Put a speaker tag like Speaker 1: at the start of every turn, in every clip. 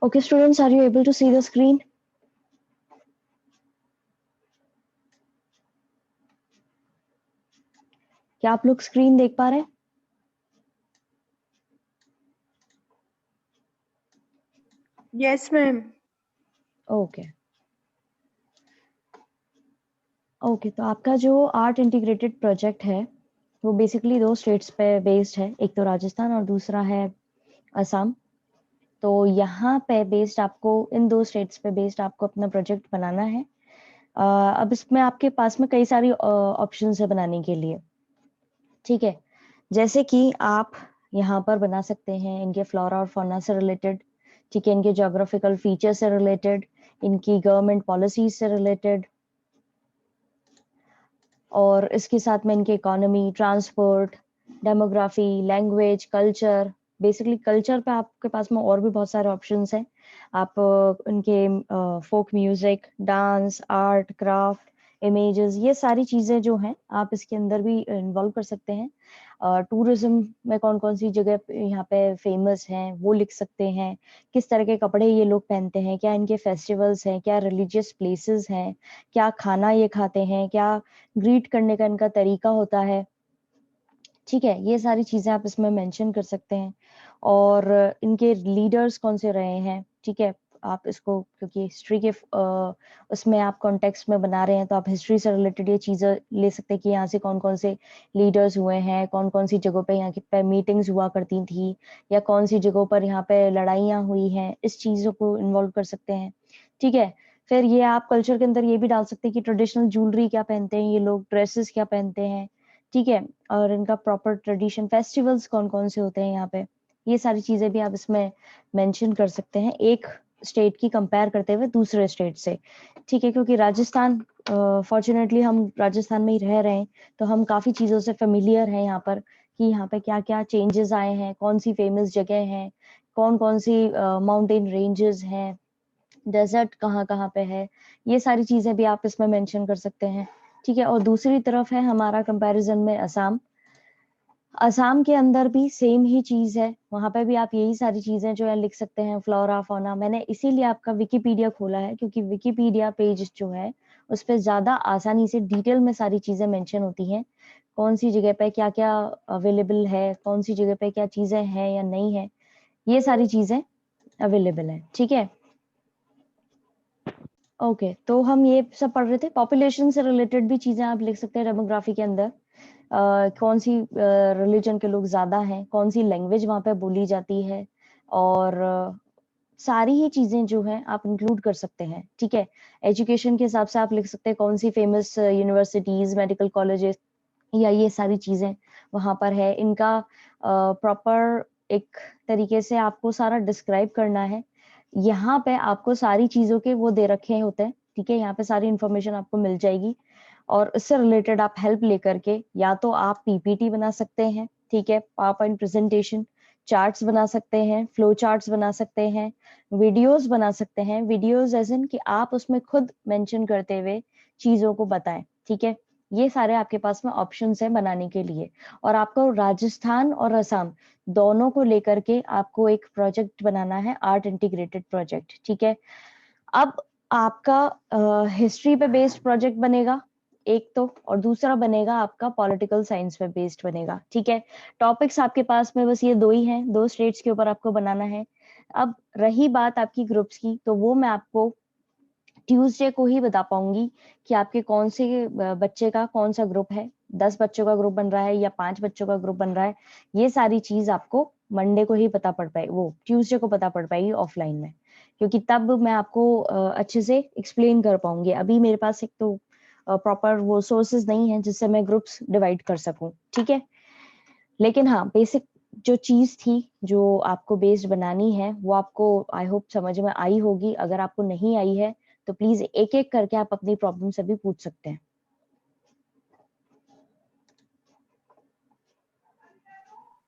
Speaker 1: Okay, students, are you able to see the screen? क्या आप लोग स्क्रीन देख पा रहे हैं?
Speaker 2: Yes, ma'am.
Speaker 1: ओके ओके, तो आपका जो आर्ट इंटीग्रेटेड प्रोजेक्ट है वो बेसिकली दो स्टेट्स पे बेस्ड है, एक तो राजस्थान और दूसरा है असम। तो यहाँ पे बेस्ड आपको इन दो स्टेट्स पे बेस्ड आपको अपना प्रोजेक्ट बनाना है। अब इसमें आपके पास में कई सारी ऑप्शंस है बनाने के लिए, ठीक है। जैसे कि आप यहाँ पर बना सकते हैं इनके फ्लोरा और फौना से रिलेटेड, ठीक है, इनके ज्योग्राफिकल फीचर से रिलेटेड, इनकी गवर्नमेंट पॉलिसीज से रिलेटेड, और इसके साथ में इनकी economy, transport, demography, language, culture. Basically culture पे आपके पास में और भी बहुत सारे ऑप्शंस हैं। आप इनके folk music, dance, art, craft, images, ये सारी चीजें जो हैं आप इसके अंदर भी इन्वॉल्व कर सकते हैं। टूरिज्म में कौन कौन सी जगह यहाँ पे फेमस हैं वो लिख सकते हैं, किस तरह के कपड़े ये लोग पहनते हैं, क्या इनके फेस्टिवल्स हैं, क्या रिलीजियस प्लेसेस हैं, क्या खाना ये खाते हैं, क्या ग्रीट करने का इनका तरीका होता है, ठीक है। ये सारी चीजें आप इसमें मेंशन कर सकते हैं। और इनके लीडर्स कौन से रहे हैं, ठीक है। आप इसको क्योंकि हिस्ट्री के उसमें आप कॉन्टेक्स्ट में बना रहे हैं, तो आप हिस्ट्री से रिलेटेड ये चीजें ले सकते हैं कि यहाँ से कौन कौन से लीडर्स हुए हैं, कौन कौन सी जगहों पे यहाँ की पे मीटिंग्स हुआ करती थी, या कौन सी जगहों पर यहाँ पे लड़ाइयाँ हुई हैं, इस चीजों को इन्वॉल्व कर सकते हैं, ठीक है। फिर ये आप कल्चर के अंदर ये भी डाल सकते हैं कि ट्रेडिशनल ज्वेलरी क्या पहनते हैं ये लोग, ड्रेसेस क्या पहनते हैं, ठीक है। और इनका प्रॉपर ट्रेडिशन, फेस्टिवल्स कौन कौन से होते हैं यहाँ पे, ये सारी चीजें भी आप इसमें मेंशन कर सकते हैं, एक स्टेट की कंपेयर करते हुए दूसरे स्टेट से, ठीक है। क्योंकि राजस्थान, फॉर्चुनेटली हम राजस्थान में ही रह रहे हैं, तो हम काफी चीजों से फेमिलियर हैं यहाँ पर, कि यहाँ पे क्या क्या चेंजेस आए हैं, कौन सी फेमस जगह हैं, कौन कौन सी माउंटेन रेंजेस हैं, डेजर्ट कहाँ कहाँ पे है, ये सारी चीजें भी आप इसमें मेंशन कर सकते हैं, ठीक है। और दूसरी तरफ है हमारा कंपैरिजन में असम। असम के अंदर भी सेम ही चीज है, वहां पे भी आप यही सारी चीजें जो है लिख सकते हैं, फ्लोरा फौना। मैंने इसीलिए आपका विकिपीडिया खोला है, क्योंकि विकिपीडिया पेज जो है उस पर ज्यादा आसानी से डिटेल में सारी चीजें मेंशन होती हैं, कौन सी जगह पे क्या क्या अवेलेबल है, कौन सी जगह पे क्या चीजें हैं या नहीं है, ये सारी चीजें अवेलेबल है, ठीक है। ओके, तो हम ये सब पढ़ रहे थे, पॉपुलेशन से रिलेटेड भी चीजें आप लिख सकते हैं डेमोग्राफी के अंदर। कौन सी रिलीजन के लोग ज्यादा हैं, कौन सी लैंग्वेज वहां पे बोली जाती है, और सारी ही चीजें जो हैं आप इंक्लूड कर सकते हैं, ठीक है। एजुकेशन के हिसाब से आप लिख सकते हैं कौन सी फेमस यूनिवर्सिटीज, मेडिकल कॉलेजेस, या ये सारी चीजें वहां पर है। इनका प्रॉपर एक तरीके से आपको सारा डिस्क्राइब करना है। यहाँ पे आपको सारी चीजों के वो दे रखे होते हैं, ठीक है, यहाँ पे सारी इंफॉर्मेशन आपको मिल जाएगी। और इससे रिलेटेड आप हेल्प लेकर के या तो आप पीपीटी बना सकते हैं, ठीक है, पावर पॉइंट प्रेजेंटेशन, चार्ट्स बना सकते हैं, फ्लो चार्ट्स बना सकते हैं, वीडियोस बना सकते हैं, वीडियोस एज इन कि आप उसमें खुद मेंशन करते हुए चीजों को बताएं, ठीक है। ये सारे आपके पास में ऑप्शंस हैं बनाने के लिए। और आपको राजस्थान और असम दोनों को लेकर के आपको एक प्रोजेक्ट बनाना है, आर्ट इंटीग्रेटेड प्रोजेक्ट, ठीक है। अब आपका हिस्ट्री पे बेस्ड प्रोजेक्ट बनेगा एक तो, और दूसरा बनेगा आपका पॉलिटिकल साइंस पे बेस्ड बनेगा, ठीक है। टॉपिक्स आपके पास में बस ये दो ही हैं, दो स्टेट्स के ऊपर आपको बनाना है। अब रही बात आपकी ग्रुप्स की, तो वो मैं आपको ट्यूसडे को ही बता पाऊंगी कि आपके कौन से बच्चे का कौन सा ग्रुप है, 10 बच्चों का ग्रुप बन रहा है या 5 बच्चों का ग्रुप बन रहा है। ये सारी चीज आपको मंडे को ही पता पड़ पाएगी, वो ट्यूसडे को पता पड़ पाएगी ऑफलाइन में, क्योंकि तब मैं आपको अच्छे से एक्सप्लेन कर पाऊंगी। अभी मेरे पास एक तो प्रॉपर वो सोर्सेज नहीं है जिससे मैं ग्रुप्स डिवाइड कर सकूं, ठीक है। लेकिन हाँ, बेसिक जो चीज थी जो आपको बेस्ड बनानी है वो आपको आई होप समझ में आई होगी। अगर आपको नहीं आई है तो प्लीज एक एक करके आप अपनी प्रॉब्लम से भी पूछ सकते हैं।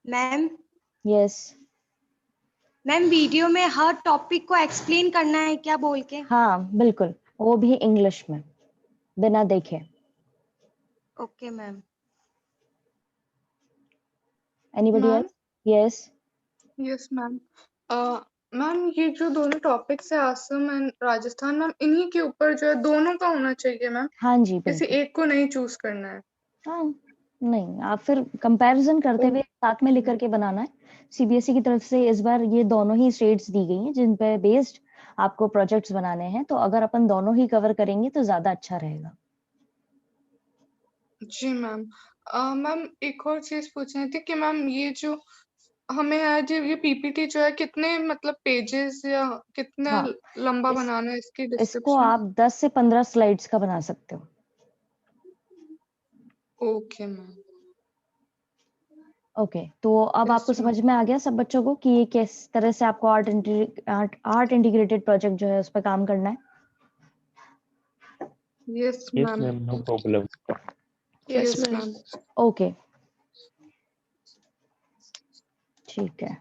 Speaker 2: Ma'am
Speaker 1: yes.
Speaker 2: मैम वीडियो में हर टॉपिक को एक्सप्लेन करना है क्या बोल के?
Speaker 1: हाँ बिल्कुल, वो भी इंग्लिश में बिना देखे।
Speaker 2: Okay ma'am.
Speaker 1: Anybody
Speaker 3: ma'am
Speaker 1: else? Yes.
Speaker 3: Yes ma'am. Ma'am ये जो दोनों टॉपिक्स है असम एंड राजस्थान, मैम इन्हीं के ऊपर जो है दोनों का होना चाहिए मैम,
Speaker 1: हाँ जी
Speaker 3: किसी
Speaker 1: बिल्कुल।
Speaker 3: एक को नहीं चूज करना है।
Speaker 1: हाँ नहीं, आप फिर कंपैरिजन करते हुए साथ में लेकर के बनाना है। सीबीएसई की तरफ से इस बार ये दोनों ही स्टेट्स दी गई हैं जिन पे बेस्ड आपको प्रोजेक्ट्स बनाने हैं, तो अगर अपन दोनों ही कवर करेंगे तो ज्यादा अच्छा रहेगा।
Speaker 3: जी मैम। मैम एक और चीज पूछनी थी कि मैम ये जो हमें आज ये पीपीटी जो है कितने मतलब पेजेस या कितना
Speaker 1: हाँ
Speaker 3: लंबा
Speaker 1: इस
Speaker 3: बनाना है इसकी
Speaker 1: इसको
Speaker 3: डिस्क्रिप्शन?
Speaker 1: आप 10 से 15 स्लाइड्स का बना सकते हो।
Speaker 3: Okay ma'am.
Speaker 1: ओके, तो अब
Speaker 3: यस
Speaker 1: आपको
Speaker 3: मैम।
Speaker 1: समझ में आ गया सब बच्चों को कि ये किस तरह से आपको आर्ट इंटीग्रेटेड प्रोजेक्ट जो है उस पर काम करना है।
Speaker 3: Yes
Speaker 4: Yes,
Speaker 3: ma'am.
Speaker 4: ma'am, no problem.
Speaker 3: Yes ma'am.
Speaker 1: Okay ठीक है।